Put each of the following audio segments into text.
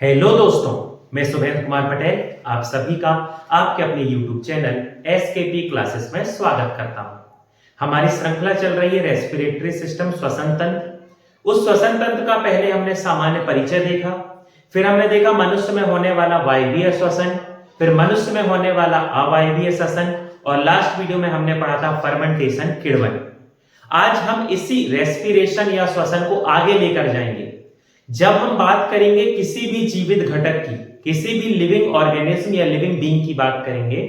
Hello दोस्तों, मैं सुबेद कुमार पटेल आप सभी का आपके अपने YouTube चैनल एसकेपी क्लासेस में स्वागत करता हूं। हमारी श्रृंखला चल रही है रेस्पिरेटरी सिस्टम, श्वसन तंत्र। उस श्वसन तंत्र का पहले हमने सामान्य परिचय देखा, फिर हमने देखा मनुष्य में होने वाला वायवीय श्वसन, फिर मनुष्य में होने वाला अवायवीय श्वसन और लास्ट वीडियो में हमने पढ़ा था फर्मेंटेशन, किण्वन। आज हम इसी रेस्पिरेशन या श्वसन को आगे लेकर जाएंगे। जब हम बात करेंगे किसी भी जीवित घटक की, किसी भी लिविंग ऑर्गेनिज्म या लिविंग बीइंग की बात करेंगे,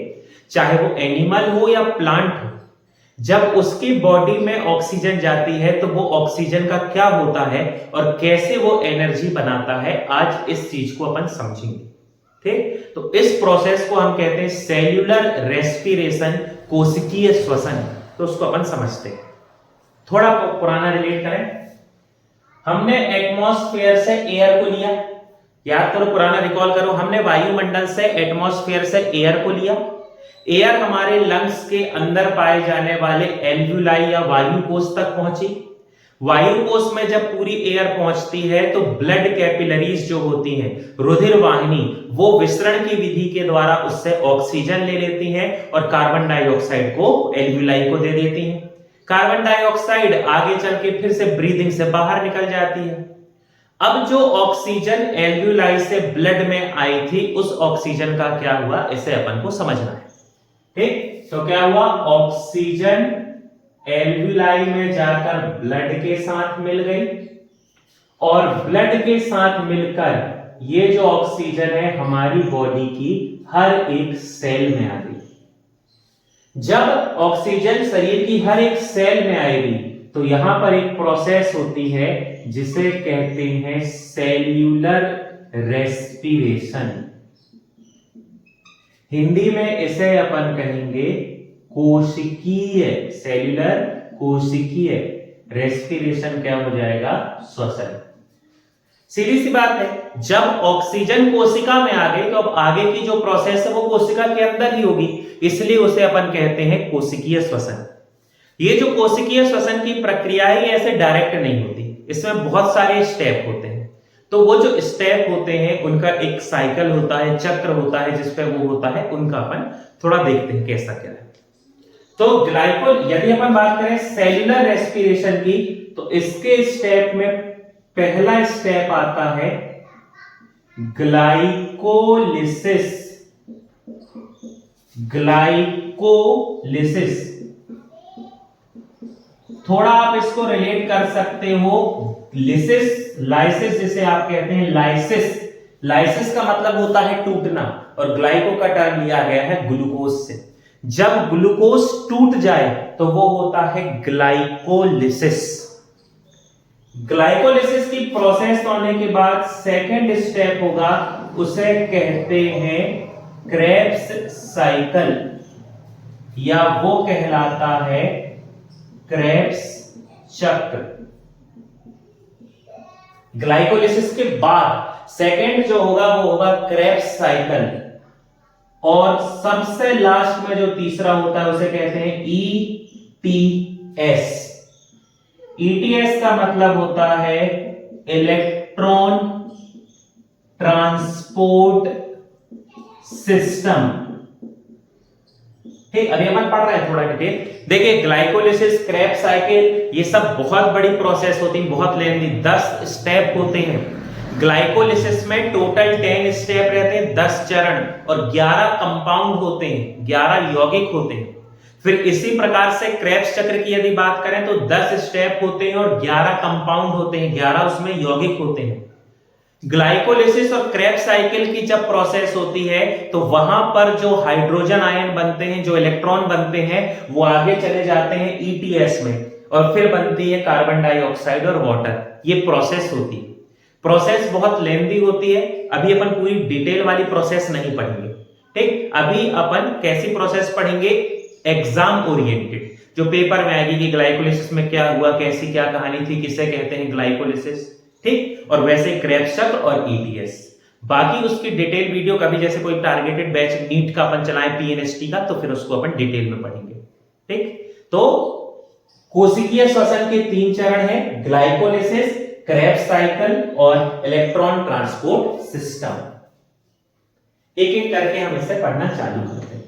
चाहे वो एनिमल हो या प्लांट हो, जब उसकी बॉडी में ऑक्सीजन जाती है तो वो ऑक्सीजन का क्या होता है और कैसे वो एनर्जी बनाता है, आज इस चीज को अपन समझेंगे। ठीक, तो इस प्रोसेस को हम कहते हैं सेल्यूलर रेस्पिरेशन, कोशिकीय श्वसन। तो उसको अपन समझते हैं, थोड़ा पुराना रिलेट करें। हमने एटमॉस्फेयर से एयर को लिया, याद करो, पुराना रिकॉल करो। हमने वायुमंडल से, एटमॉस्फेयर से एयर को लिया। एयर हमारे लंग्स के अंदर पाए जाने वाले एल्वुलाई या वायु कोष तक पहुंची। वायु कोष में जब पूरी एयर पहुंचती है तो ब्लड कैपिलरीज जो होती हैं, रुधिर वाहिनी, वो विसरण की विधि के द्वारा उससे ऑक्सीजन ले लेती हैं और कार्बन डाइऑक्साइड को एल्वुलाई को दे देती हैं। कार्बन डाइऑक्साइड आगे चल के फिर से ब्रीदिंग से बाहर निकल जाती है। अब जो ऑक्सीजन एल्वुलाई से ब्लड में आई थी, उस ऑक्सीजन का क्या हुआ, इसे अपन को समझना है। ठीक, तो क्या हुआ, ऑक्सीजन एल्वुलाई में जाकर ब्लड के साथ मिल गई और ब्लड के साथ मिलकर ये जो ऑक्सीजन है हमारी बॉडी की हर एक सेल में आ गई। जब ऑक्सीजन शरीर की हर एक सेल में आएगी तो यहां पर एक प्रोसेस होती है जिसे कहते हैं सेल्यूलर रेस्पिरेशन। हिंदी में इसे अपन कहेंगे कोशिकीय, सेल्यूलर कोशिकीय रेस्पिरेशन क्या हो जाएगा, श्वसन। सीधी सी बात है, जब ऑक्सीजन कोशिका में आ गई तो अब आगे की जो प्रोसेस है वो कोशिका के अंदर ही होगी, इसलिए उसे अपन कहते हैं कोशिकीय श्वसन। ये जो कोशिकीय श्वसन की प्रक्रिया है ये ऐसे डायरेक्ट नहीं होती, इसमें बहुत सारे स्टेप होते हैं। तो वो जो स्टेप होते हैं उनका एक साइकिल होता है, चक्र होता है जिसपे वो होता है, उनका अपन थोड़ा देखते हैं कैसा क्या है। तो ग्लाइकोल, यदि अपन बात करें सेल्यूलर रेस्पिरेशन की, तो इसके स्टेप में पहला स्टेप आता है ग्लाइकोलिसिस। ग्लाइकोलिसिस, थोड़ा आप इसको रिलेट कर सकते हो लिसिस, लाइसिस जिसे आप कहते हैं लाइसिस। लाइसिस का मतलब होता है टूटना और ग्लाइको का टर्म लिया गया है ग्लूकोज से। जब ग्लूकोज टूट जाए तो वो होता है ग्लाइकोलिसिस। ग्लाइकोलिसिस की प्रोसेस होने के बाद सेकंड स्टेप होगा, उसे कहते हैं क्रेब्स साइकिल, या वो कहलाता है क्रेब्स चक्र। ग्लाइकोलिसिस के बाद सेकंड जो होगा वो होगा क्रेब्स साइकिल, और सबसे लास्ट में जो तीसरा होता है उसे कहते हैं ईटीएस। ईटीएस का मतलब होता है इलेक्ट्रॉन ट्रांसपोर्ट सिस्टम। ठीक, अभी अपन पढ़ रहे हैं थोड़ा डिटेल। देखिए, ग्लाइकोलिसिस, क्रेब्स साइकिल, ये सब बहुत बड़ी प्रोसेस होती है, बहुत लेंथी, 10 स्टेप होते हैं। ग्लाइकोलिसिस में टोटल 10 स्टेप रहते हैं, 10 चरण, और 11 कंपाउंड होते हैं, 11 यौगिक होते हैं। फिर इसी प्रकार से क्रेब्स चक्र की यदि बात करें तो 10 स्टेप होते हैं और 11 कंपाउंड होते हैं, 11 उसमें यौगिक होते हैं। ग्लाइकोलिसिस और क्रेब्स साइकिल की जब प्रोसेस होती है तो वहां पर जो हाइड्रोजन आयन बनते हैं, जो इलेक्ट्रॉन बनते हैं, वो आगे चले जाते हैं ईटीएस में, और फिर बनती है कार्बन डाइऑक्साइड और वाटर। ये प्रोसेस होती है। प्रोसेस बहुत लेंथी होती है, अभी अपन पूरी डिटेल वाली प्रोसेस नहीं पढ़ेंगे। ठीक, अभी अपन कैसी प्रोसेस पढ़ेंगे, एग्जाम ओरिएंटेड, जो पेपर में आएगी कि ग्लाइकोलिसिस में क्या हुआ, कैसी क्या कहानी थी, किसे कहते हैं ग्लाइकोलिसिस। ठीक, और वैसे क्रेब्स चक्र और ईटीएस। बाकी उसकी डिटेल वीडियो कभी जैसे कोई टारगेटेड बैच नीट का अपन चलाएं, पीएनएसटी का, तो फिर उसको अपन डिटेल में पढ़ेंगे। ठीक, तो कोशिकीय श्वसन के 3 चरण हैं, ग्लाइकोलिसिस, क्रेब्स साइकिल और इलेक्ट्रॉन ट्रांसपोर्ट सिस्टम। एक एक करके हम इसे पढ़ना चालू करते हैं।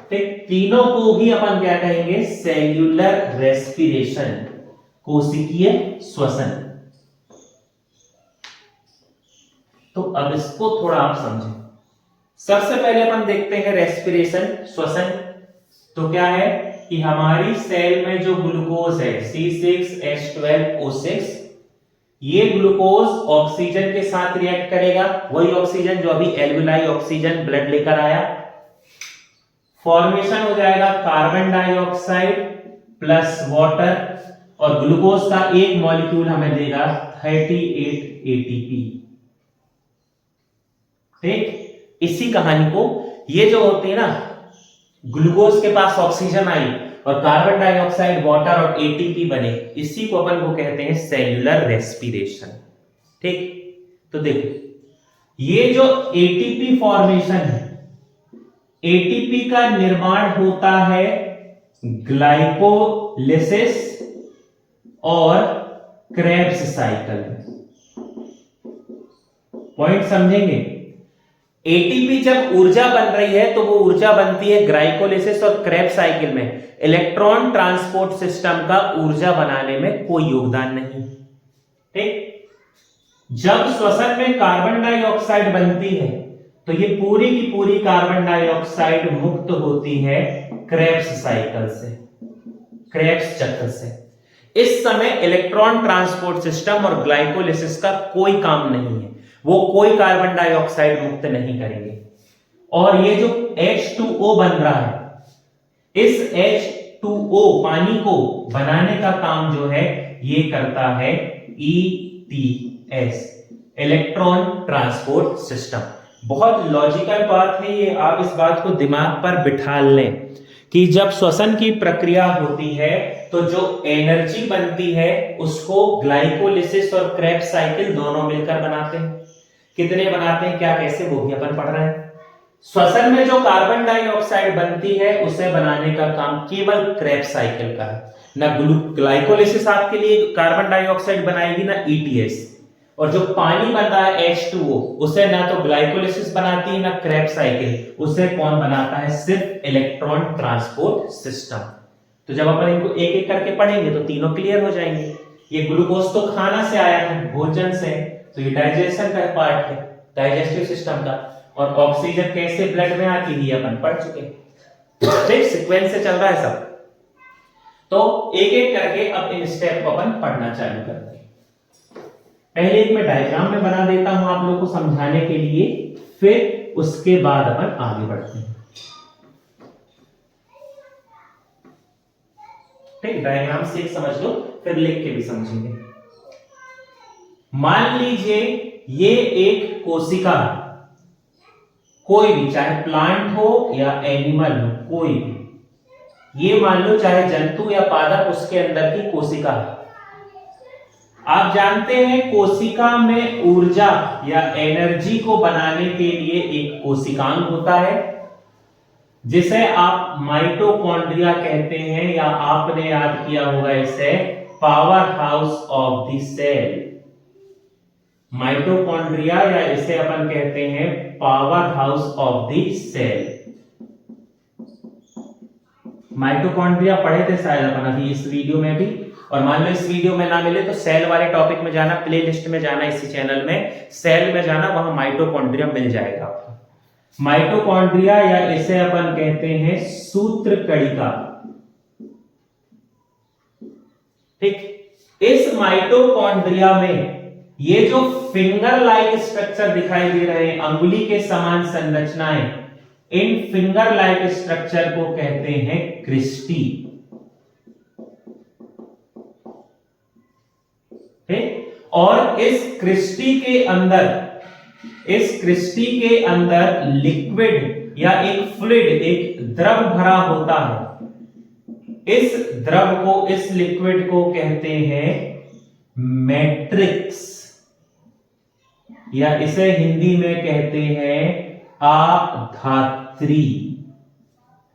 ठीक, तीनों को ही अपन क्या कहेंगे? सेल्यूलर रेस्पिरेशन, कोशिकीय श्वसन। तो अब इसको थोड़ा आप समझें। सबसे पहले अपन देखते हैं रेस्पिरेशन, श्वसन। तो क्या है कि हमारी सेल में जो ग्लूकोज है C6H12O6, ये ग्लूकोज ऑक्सीजन के साथ रिएक्ट करेगा, वही ऑक्सीजन जो अभी एल्विलाई ऑक्सीजन ब्लड लेकर आया। फॉर्मेशन हो जाएगा कार्बन डाइऑक्साइड प्लस वाटर, और ग्लूकोज का एक मॉलिक्यूल हमें देगा 38 ATP। ठीक, इसी कहानी को, ये जो होती है ना, ग्लूकोज के पास ऑक्सीजन आई और कार्बन डाइऑक्साइड, वाटर और एटीपी बने, इसी को अपन को कहते हैं सेल्यूलर रेस्पिरेशन। ठीक, तो देखो ये जो एटीपी फॉर्मेशन है, एटीपी का निर्माण होता है ग्लाइकोलिसिस और क्रेब्स साइकिल में। पॉइंट समझेंगे? एटीपी जब ऊर्जा बन रही है तो वो ऊर्जा बनती है ग्लाइकोलिसिस और क्रेब्स साइकिल में। इलेक्ट्रॉन ट्रांसपोर्ट सिस्टम का ऊर्जा बनाने में कोई योगदान नहीं। ठीक, जब श्वसन में कार्बन डाइऑक्साइड बनती है तो ये पूरी की पूरी कार्बन डाइऑक्साइड मुक्त होती है क्रेब्स साइकिल से, क्रेब्स चक्र से। इस समय इलेक्ट्रॉन ट्रांसपोर्ट सिस्टम और ग्लाइकोलिसिस का कोई काम नहीं है, वो कोई कार्बन डाइऑक्साइड मुक्त नहीं करेंगे। और ये जो H2O बन रहा है, इस H2O पानी को बनाने का काम जो है ये करता है ETS, इलेक्ट्रॉन ट्रांसपोर्ट सिस्टम। बहुत लॉजिकल बात है ये, आप इस बात को दिमाग पर बिठा लें कि जब श्वसन की प्रक्रिया होती है तो जो एनर्जी बनती है उसको ग्लाइकोलिसिस और क्रेब्स साइकिल दोनों मिलकर बनाते हैं। कितने बनाते हैं, क्या, कैसे, वो भी अपन पढ़ रहे हैं। श्वसन में जो कार्बन डाइऑक्साइड बनती है उसे बनाने का काम केवल क्रेब्स साइकिल का है। ना ग्लाइकोलिसिस आपके लिए कार्बन डाइऑक्साइड बनाएगी, ना ETS। और जो पानी बन रहा है H2O, उसे ना तो ग्लाइकोलिसिस बनाती है ना क्रेब्स साइकिल, उसे कौन बनाता है? सिर्फ इलेक्ट्रॉन ट्रांसपोर्ट सिस्टम। तो जब अपन इनको एक एक करके पढ़ेंगे तो तीनों क्लियर हो जाएंगे। ये ग्लूकोज तो खाना से आया है, भोजन से, तो ये डाइजेशन का पार्ट है, डाइजेस्टिव सिस्टम का। और ऑक्सीजन कैसे ब्लड में आती है अपन पढ़ चुके। ठीक, सीक्वेंस से चल रहा है सब। तो एक एक करके अब इन स्टेप को अपन पढ़ना चालू करते हैं। पहले एक मैं डायग्राम में बना देता हूं आप लोगों को समझाने के लिए, फिर उसके बाद अपन आगे बढ़ते हैं। ठीक, डायग्राम से एक समझ लो, फिर लिख के भी समझेंगे। मान लीजिए ये एक कोशिका, कोई भी, चाहे प्लांट हो या एनिमल हो, कोई भी, ये मान लो चाहे जंतु या पादप, उसके अंदर की कोशिका है। आप जानते हैं कोशिका में ऊर्जा या एनर्जी को बनाने के लिए एक कोशिकांग होता है जिसे आप माइटोकॉन्ड्रिया कहते हैं, या आपने याद किया होगा इसे power house of the cell. Mitochondria, या इसे अपन कहते हैं power house of the cell. Mitochondria पढ़े थे शायद अपन अभी इस वीडियो में भी, और मान लो इस वीडियो में ना मिले तो सेल वाले टॉपिक में जाना, प्लेलिस्ट में जाना, इसी चैनल में सेल में जाना, वहां माइटोकॉन्ड्रिया मिल जाएगा आपको। माइटोकॉन्ड्रिया, या इसे अपन कहते हैं सूत्रकणिका। ठीक, इस माइटोकॉन्ड्रिया में ये जो फिंगर लाइक स्ट्रक्चर दिखाई दे रहे हैं, अंगुली के समान संरचनाएं, इन फिंगर लाइक स्ट्रक्चर को कहते हैं क्रिस्टी। ठीक, और इस क्रिस्टी के अंदर लिक्विड या एक फ्लूइड, एक द्रव भरा होता है। इस द्रव को, इस लिक्विड को कहते हैं मैट्रिक्स, या इसे हिंदी में कहते हैं आधात्री।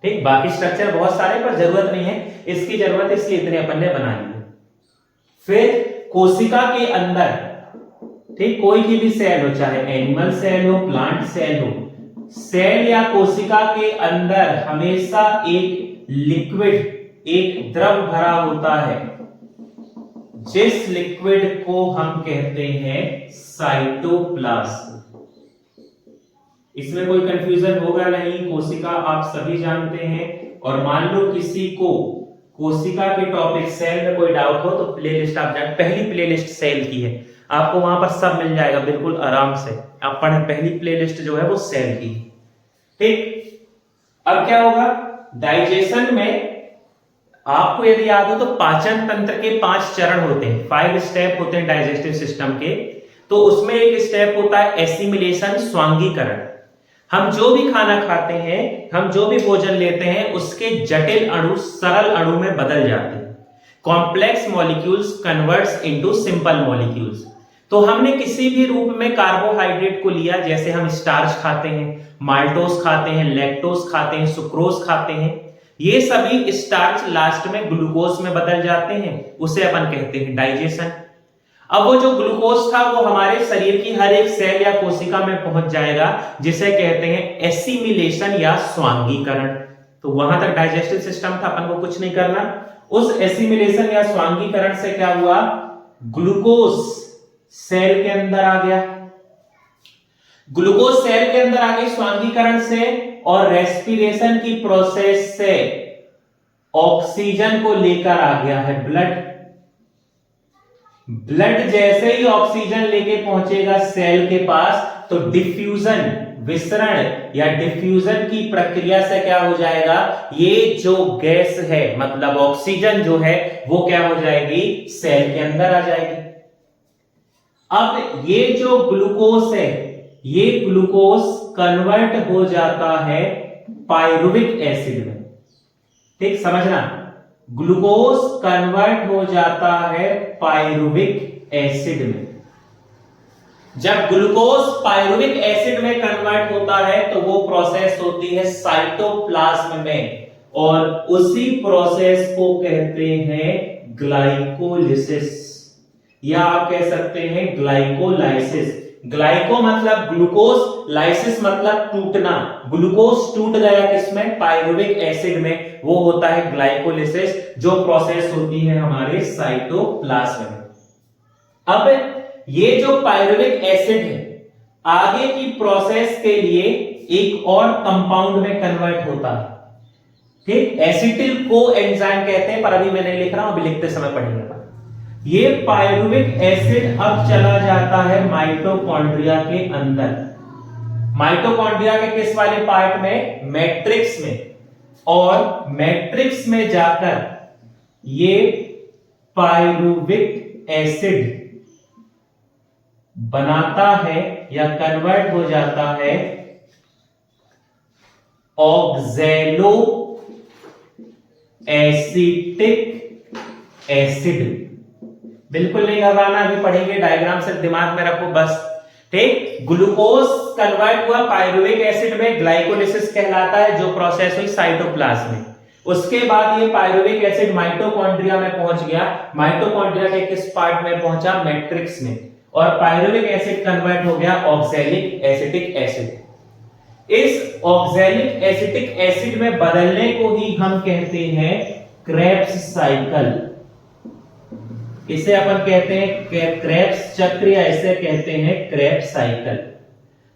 ठीक, बाकी स्ट्रक्चर बहुत सारे पर जरूरत नहीं है, इसकी जरूरत इसलिए इतने अपन ने बना लिए। फिर कोशिका के अंदर, ठीक, कोई की भी सेल हो, चाहे एनिमल सेल हो, प्लांट सेल हो, सेल या कोशिका के अंदर हमेशा एक लिक्विड, एक द्रव भरा होता है, जिस लिक्विड को हम कहते हैं साइटोप्लाज्म। इसमें कोई कंफ्यूजन होगा नहीं, कोशिका आप सभी जानते हैं। और मान लो किसी को कोशिका के टॉपिक सेल में कोई डाउट हो तो प्लेलिस्ट आप जाए, पहली प्लेलिस्ट सेल की है, आपको वहां पर सब मिल जाएगा बिल्कुल आराम से। आप पढ़ें, पहली प्लेलिस्ट जो है वो सेल की, ठीक। अब क्या होगा, डाइजेशन में आपको यदि याद हो तो पाचन तंत्र के 5 चरण होते हैं, 5 स्टेप होते हैं डाइजेस्टिव सिस्टम के। तो उसमें एक स्टेप होता है एसिमिलेशन, स्वांगीकरण। हम जो भी खाना खाते हैं, हम जो भी भोजन लेते हैं, उसके जटिल अणु सरल अणु में बदल जाते हैं। Complex molecules converts into simple molecules. तो हमने किसी भी रूप में कार्बोहाइड्रेट को लिया, जैसे हम स्टार्च खाते हैं, माल्टोस खाते हैं, लैक्टोस खाते हैं, सुक्रोज खाते हैं, ये सभी स्टार्च लास्ट में ग्लूकोज में बदल जाते हैं, उसे अपन कहते हैं डाइजेशन। अब वो जो ग्लूकोज था वो हमारे शरीर की हर एक सेल या कोशिका में पहुंच जाएगा, जिसे कहते हैं एसिमिलेशन या स्वांगीकरण। तो वहां तक डाइजेस्टिव सिस्टम था, अपन को कुछ नहीं करना। उस एसिमिलेशन या स्वांगीकरण से क्या हुआ, ग्लूकोज सेल के अंदर आ गया, ग्लूकोज सेल के अंदर आ गई स्वांगीकरण से, और रेस्पिरेशन की प्रोसेस से ऑक्सीजन को लेकर आ गया है ब्लड। ब्लड जैसे ही ऑक्सीजन लेके पहुंचेगा सेल के पास, तो डिफ्यूजन, विसरण या डिफ्यूजन की प्रक्रिया से क्या हो जाएगा, ये जो गैस है मतलब ऑक्सीजन जो है वो क्या हो जाएगी, सेल के अंदर आ जाएगी। अब ये जो ग्लूकोज है, ये ग्लूकोज कन्वर्ट हो जाता है पायरुविक एसिड में, ठीक, समझना, ग्लूकोज कन्वर्ट हो जाता है पायरुविक एसिड में। जब ग्लूकोज पायरुविक एसिड में कन्वर्ट होता है तो वो प्रोसेस होती है साइटोप्लाज्म में, और उसी प्रोसेस को कहते हैं ग्लाइकोलिसिस, या आप कह सकते हैं ग्लाइकोलाइसिस। ग्लाइको मतलब ग्लूकोज, लाइसिस मतलब टूटना। ग्लूकोज टूट गया किसमें, पायरुविक एसिड में, वो होता है ग्लाइकोलिसिस, जो प्रोसेस होती है हमारे साइटोप्लाज्म में। अब ये जो पायरुविक एसिड है, आगे की प्रोसेस के लिए एक और कंपाउंड में कन्वर्ट होता है, ठीक, एसिटिल कोएंजाइम कहते हैं, पर अभी मैं नहीं लिख रहा हूं, अभी लिखते समय पढ़ेंगे। ये पायरुविक एसिड अब चला जाता है माइटोकॉन्ड्रिया के अंदर। माइटोकॉन्ड्रिया के किस वाले पार्ट में, मैट्रिक्स में, और मैट्रिक्स में जाकर ये पायरुविक एसिड बनाता है या कन्वर्ट हो जाता है ऑक्सैलो एसिटिक एसिड। बिल्कुल नहीं घबराना, अभी पढ़ेंगे, डायग्राम से दिमाग में रखो बस, ठीक। ग्लूकोज कन्वर्ट हुआ पायरुविक एसिड में, ग्लाइकोलिसिस कहलाता है, जो प्रोसेस हुई साइटोप्लाज्म में। उसके बाद ये पायरुविक एसिड माइटोकॉन्ड्रिया में पहुंच गया। माइटोकॉन्ड्रिया के किस पार्ट में पहुंचा, मैट्रिक्स में, और पायरुविक एसिड कन्वर्ट हो गया ऑक्सैलिक एसिटिक एसिड। इस ऑक्सैलिक एसिटिक एसिड में बदलने को ही हम कहते हैं क्रेब्स साइकिल। इसे अपन कहते हैं क्रेब्स चक्र, या इसे कहते हैं क्रेब्स साइकिल।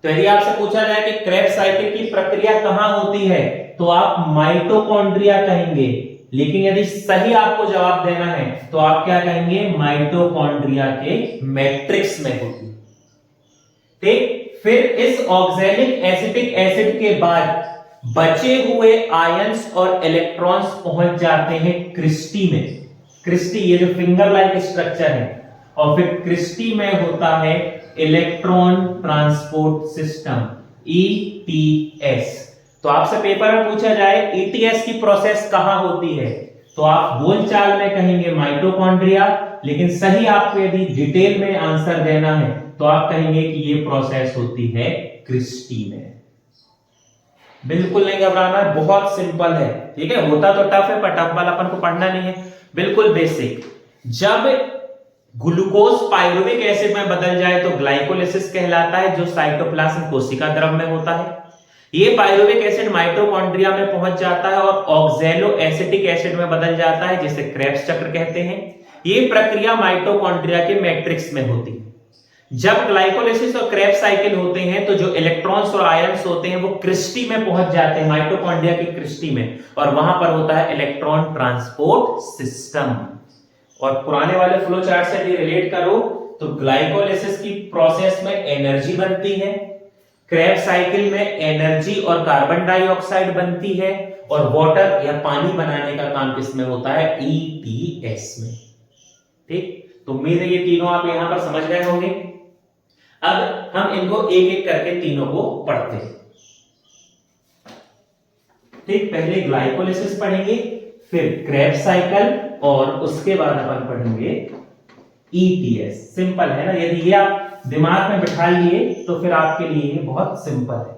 तो यदि आपसे पूछा जाए कि क्रेब्स साइकिल की प्रक्रिया कहां होती है, तो आप माइटोकॉन्ड्रिया कहेंगे, लेकिन यदि सही आपको जवाब देना है तो आप क्या कहेंगे, माइटोकॉन्ड्रिया के मैट्रिक्स में होती है, ठीक। फिर इस ऑक्सैलिक एसिटिक एसिड के बाद बचे हुए आयंस और इलेक्ट्रॉन्स पहुंच जाते हैं क्रिस्टी में। क्रिस्टी, ये जो फिंगर लाइक स्ट्रक्चर है, और फिर क्रिस्टी में होता है इलेक्ट्रॉन ट्रांसपोर्ट सिस्टम, ईटीएस। तो आपसे पेपर में पूछा जाए ईटीएस की प्रोसेस कहां होती है, तो आप बोलचाल में कहेंगे माइटोकॉन्ड्रिया, लेकिन सही आपको यदि डिटेल में आंसर देना है तो आप कहेंगे कि ये प्रोसेस होती है क्रिस्टी में। बिल्कुल नहीं घबराना, बहुत सिंपल है, ठीक है। होता तो टफ है, पर टफ वाला अपन को पढ़ना नहीं है, बिल्कुल बेसिक। जब ग्लूकोज पायरुविक एसिड में बदल जाए तो ग्लाइकोलिसिस कहलाता है, जो साइटोप्लाज्म कोशिका द्रव में होता है। ये पायरुविक एसिड माइटोकॉन्ड्रिया में पहुंच जाता है और ऑक्सैलो एसिटिक एसिड में बदल जाता है, जिसे क्रेब्स चक्र कहते हैं। ये प्रक्रिया माइटोकॉन्ड्रिया के मैट्रिक्स में होती है। जब ग्लाइकोलिसिस और क्रेब्स साइकिल होते हैं तो जो इलेक्ट्रॉन्स और आयंस होते हैं वो क्रिस्टी में पहुंच जाते हैं, माइटोकॉन्ड्रिया की क्रिस्टी में, और वहां पर होता है इलेक्ट्रॉन ट्रांसपोर्ट सिस्टम। और पुराने वाले फ्लो चार्ट से भी रिलेट करो तो ग्लाइकोलिसिस की प्रोसेस में एनर्जी बनती है, क्रेब्स साइकिल में एनर्जी और कार्बन डाइऑक्साइड बनती है, और वाटर या पानी बनाने का काम किसमें होता है, ईटीएस में। ठीक, तो उम्मीद है ये तीनों आप यहां पर समझ गए होंगे। अब हम इनको एक एक करके तीनों को पढ़ते हैं। ठीक, पहले ग्लाइकोलिसिस पढ़ेंगे, फिर क्रेब्स साइकिल, और उसके बाद अपन पढ़ेंगे ईटीएस। सिंपल है ना, यदि ये आप दिमाग में बिठा लिए तो फिर आपके लिए ये बहुत सिंपल है।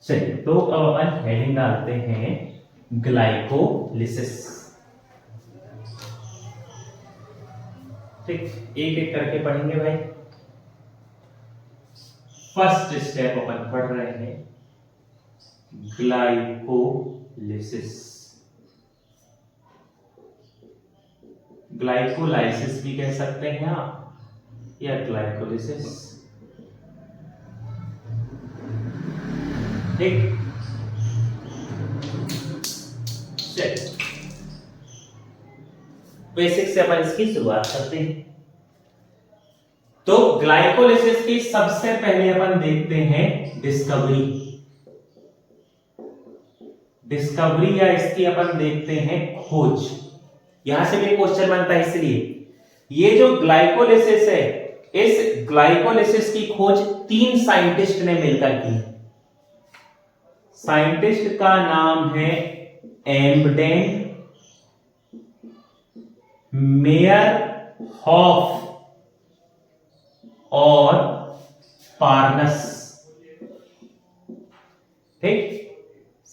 चलिए, तो अब अपन हेडिंग डालते हैं ग्लाइकोलिसिस। ठीक, एक एक करके पढ़ेंगे भाई। फर्स्ट स्टेप अपन पढ़ रहे हैं ग्लाइकोलिसिस। ग्लाइकोलाइसिस भी कह सकते हैं आप, या ग्लाइकोलिसिस। ठीक, चलिए बेसिक से अपन इसकी शुरुआत करते हैं। तो ग्लाइकोलिसिस की सबसे पहले अपन देखते हैं डिस्कवरी। डिस्कवरी या इसकी अपन देखते हैं खोज। यहां से भी क्वेश्चन बनता है, इसलिए ये जो ग्लाइकोलिसिस है, इस ग्लाइकोलिसिस की खोज 3 साइंटिस्ट ने मिलकर की। साइंटिस्ट का नाम है एम्बडेन, मेयरहॉफ और पार्नस। ठीक,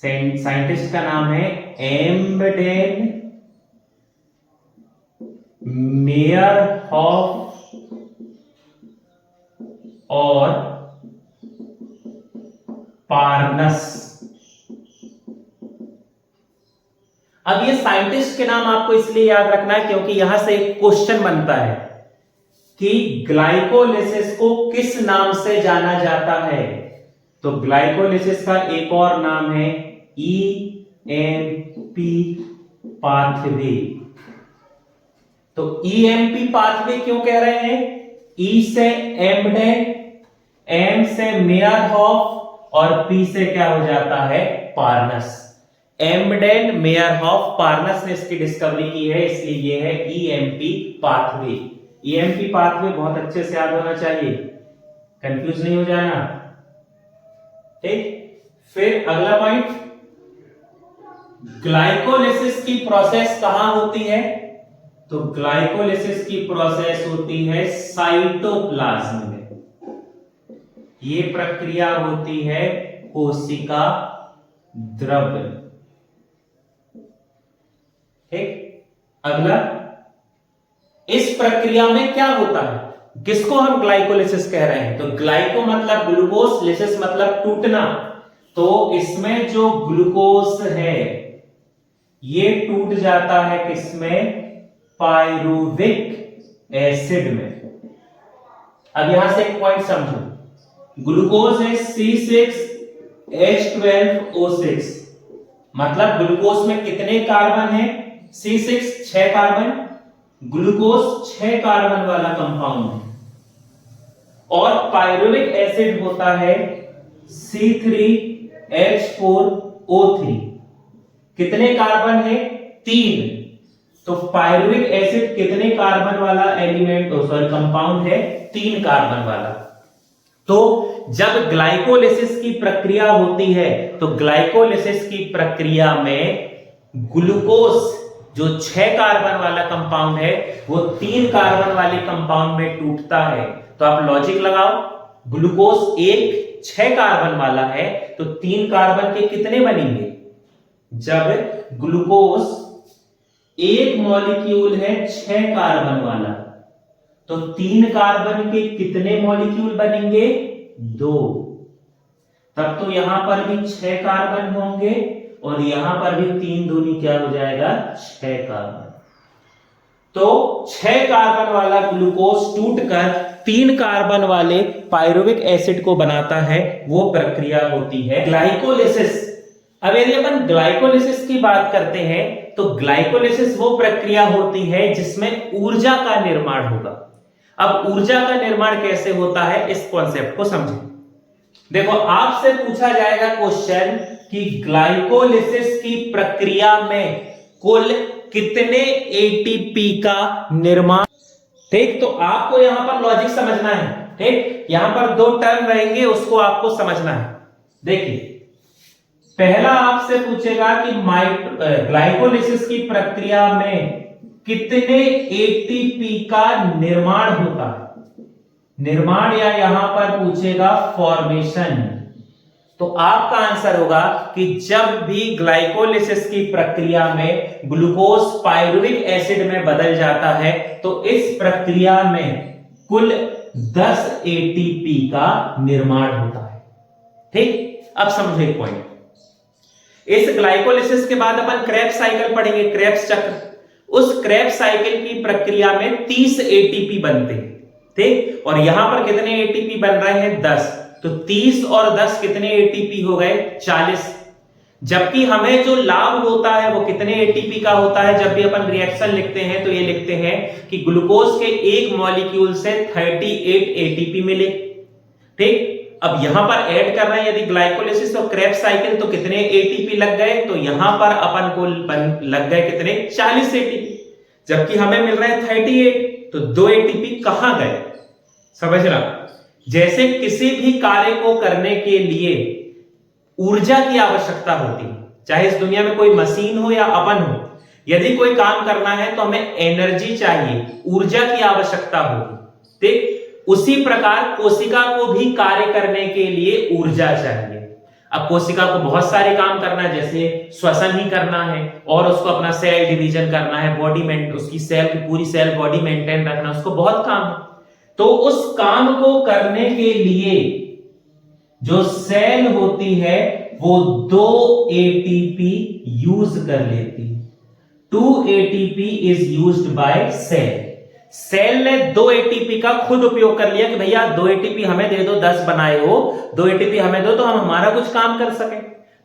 साइंटिस्ट का नाम है एम्बडेन, मेयरहॉफ और पार्नस। अब ये साइंटिस्ट के नाम आपको इसलिए याद रखना है क्योंकि यहां से एक क्वेश्चन बनता है कि ग्लाइकोलिसिस को किस नाम से जाना जाता है। तो ग्लाइकोलिसिस का एक और नाम है ईएमपी पाथवे। तो ईएमपी पाथवे क्यों कह रहे हैं? ई से एम्बडेन, एम से मेयरहॉफ और पी से क्या हो जाता है, पार्नस। एम्बडेन, मेयरहॉफ, पार्नस ने इसकी डिस्कवरी की है, इसलिए ये है ईएमपी पाथवे। ईएमपी पाथवे बहुत अच्छे से याद होना चाहिए, कंफ्यूज नहीं हो जाना। ठीक, फिर अगला पॉइंट, ग्लाइकोलिसिस की प्रोसेस कहां होती है? तो ग्लाइकोलिसिस की प्रोसेस होती है साइटोप्लाज्म में। ये प्रक्रिया होती है कोशिका द्रव। ठीक, अगला, इस प्रक्रिया में क्या होता है, किसको हम ग्लाइकोलिसिस कह रहे हैं? तो ग्लाइको मतलब ग्लूकोज, लिसिस मतलब टूटना। तो इसमें जो ग्लूकोज है ये टूट जाता है किसमें, पायरुविक एसिड में। अब यहां से एक पॉइंट समझो, ग्लूकोज है C6H12O6, मतलब ग्लूकोज में कितने कार्बन है? C6 6 कार्बन, ग्लूकोज 6 कार्बन वाला कंपाउंड है। और पायरुविक एसिड होता है C3H4O3, कितने कार्बन है? 3। तो पायरुविक एसिड कितने कार्बन वाला एलिमेंट, कंपाउंड है? 3 कार्बन वाला। तो जब ग्लाइकोलिसिस की प्रक्रिया होती है तो ग्लाइकोलिसिस की प्रक्रिया में ग्लूकोज जो 6 कार्बन वाला कंपाउंड है वो 3 कार्बन वाले कंपाउंड में टूटता है। तो आप लॉजिक लगाओ, ग्लूकोज 1 6 कार्बन वाला है तो 3 कार्बन के कितने बनेंगे? जब ग्लूकोज एक मॉलिक्यूल है 6 कार्बन वाला तो 3 कार्बन के कितने मॉलिक्यूल बनेंगे? 2। तब तो यहां पर भी 6 कार्बन होंगे और यहां पर भी 3 दूनी क्या हो जाएगा? 6 कार्बन। तो 6 कार्बन वाला ग्लूकोज टूटकर 3 कार्बन वाले पायरुविक एसिड को बनाता है, वो प्रक्रिया होती है ग्लाइकोलिसिस। अब यदि अपन ग्लाइकोलिसिस की बात करते हैं तो ग्लाइकोलिसिस वो प्रक्रिया होती है जिसमें ऊर्जा का निर्माण होगा। अब ऊर्जा का निर्माण कैसे होता है, इस कॉन्सेप्ट को समझें। देखो, आपसे पूछा जाएगा क्वेश्चन कि ग्लाइकोलिसिस की प्रक्रिया में कुल कितने एटीपी का निर्माण। ठीक, तो आपको यहां पर लॉजिक समझना है। ठीक, यहां पर 2 टर्म रहेंगे, उसको आपको समझना है। देखिए, पहला आपसे पूछेगा कि ग्लाइकोलिसिस की प्रक्रिया में कितने एटीपी का निर्माण होता है, निर्माण, या यहां पर पूछेगा फॉर्मेशन। तो आपका आंसर होगा कि जब भी ग्लाइकोलिसिस की प्रक्रिया में ग्लूकोज पायरुविक एसिड में बदल जाता है तो इस प्रक्रिया में कुल 10 एटीपी का निर्माण होता है। ठीक, अब समझो एक पॉइंट। इस ग्लाइकोलिसिस के बाद अपन क्रेब्स साइकिल पढ़ेंगे, क्रेब्स चक्र। उस क्रेब्स साइकिल की प्रक्रिया में 30 एटीपी बनते हैं। ठीक, और यहां पर कितने एटीपी बन रहे हैं? 10। तो 30 और 10 कितने एटीपी हो गए? 40। जबकि हमें जो लाभ होता है वो कितने एटीपी का होता है? जब भी अपन रिएक्शन लिखते हैं तो ये लिखते हैं कि ग्लूकोज के एक मॉलिक्यूल से 38 एटीपी मिले। ठीक, अब यहां पर ऐड कर रहे हैं यदि ग्लाइकोलिसिस और क्रेब्स साइकिल तो कितने एटीपी लग गए? तो यहां पर अपन को लग गए कितने? 40 एटीपी। जबकि हमें मिल रहे हैं 38, तो 2 एटीपी कहां गए? समझना, जैसे किसी भी कार्य को करने के लिए ऊर्जा की आवश्यकता होती है, चाहे इस दुनिया में कोई मशीन हो या अपन हो। यदि कोई काम करना है तो हमें एनर्जी चाहिए, ऊर्जा की आवश्यकता होगी। ठीक, उसी प्रकार कोशिका को भी कार्य करने के लिए ऊर्जा चाहिए। अब कोशिका को बहुत सारे काम करना है, जैसे श्वसन ही करना है और उसको अपना सेल डिवीजन करना है, बॉडी में उसकी सेल की पूरी सेल बॉडी मेंटेन रखना, उसको बहुत काम है। तो उस काम को करने के लिए जो सेल होती है वो 2 एटीपी यूज कर लेती है। 2 ATP is used by cell. Cell ने 2 एटीपी का खुद उपयोग कर लिया कि भैया 2 एटीपी हमें दे दो, 10 बनाए हो, 2 एटीपी हमें दो तो हम हमारा कुछ काम कर सके।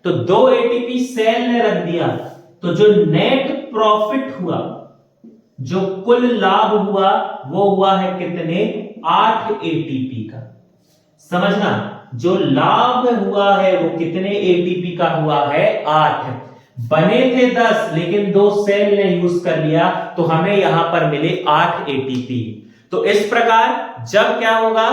तो 2 एटीपी सेल ने रख दिया। तो जो नेट प्रॉफिट हुआ, जो कुल लाभ हुआ, वो हुआ है कितने? 8 एटीपी का। समझना, जो लाभ हुआ है वो कितने एटीपी का हुआ है? 8। बने थे 10 लेकिन 2 सेल ने यूज कर लिया तो हमें यहां पर मिले 8 एटीपी। तो इस प्रकार जब क्या होगा?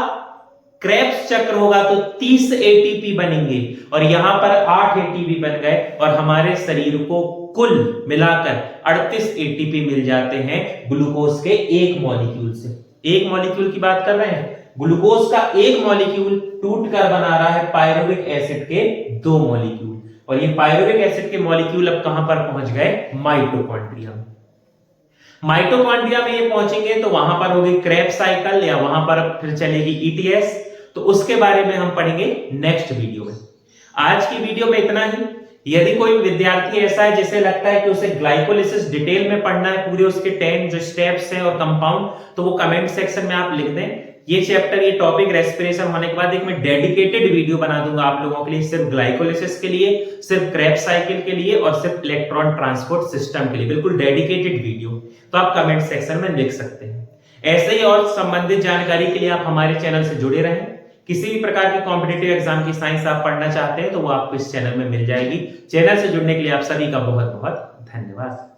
क्रेब्स चक्र होगा तो 30 एटीपी बनेंगे और यहां पर 8 एटीपी बन गए और हमारे शरीर को कुल मिलाकर 38 एटीपी मिल जाते हैं ग्लूकोज के एक मॉलिक्यूल से। एक मॉलिक्यूल की बात कर रहे हैं, ग्लूकोज का एक मॉलिक्यूल टूटकर बना रहा है पायरुविक एसिड के 2 मॉलिक्यूल। और ये पायरुविक एसिड के मॉलिक्यूल अब कहां पर पहुंच गए? माइटोकॉन्ड्रिया में। माइटोकॉन्ड्रिया में ये पहुंचेंगे तो वहां पर होगी क्रेब्स साइकिल या वहां पर फिर चलेगी ईटीएस। तो उसके बारे में हम पढ़ेंगे नेक्स्ट वीडियो में। आज की वीडियो में इतना ही। यदि कोई विद्यार्थी ऐसा है जिसे लगता है कि उसे ग्लाइकोलिसिस डिटेल में पढ़ना है, पूरे उसके 10 जो स्टेप्स हैं और कंपाउंड, तो वो कमेंट सेक्शन में आप लिख दें। ये चैप्टर, ये टॉपिक रेस्पिरेशन होने के बाद एक मैं डेडिकेटेड वीडियो बना दूंगा आप लोगों के लिए, सिर्फ ग्लाइकोलिसिस के लिए, सिर्फ क्रेब्स साइकिल के लिए और सिर्फ इलेक्ट्रॉन ट्रांसपोर्ट सिस्टम के लिए, बिल्कुल डेडिकेटेड वीडियो। तो आप कमेंट सेक्शन में लिख सकते हैं। ऐसे ही और संबंधित जानकारी के लिए आप हमारे चैनल से जुड़े रहें। किसी भी प्रकार के कॉम्पिटिटिव एग्जाम की साइंस आप पढ़ना चाहते हैं तो वो आपको इस चैनल में मिल जाएगी। चैनल से जुड़ने के लिए आप सभी का बहुत बहुत धन्यवाद।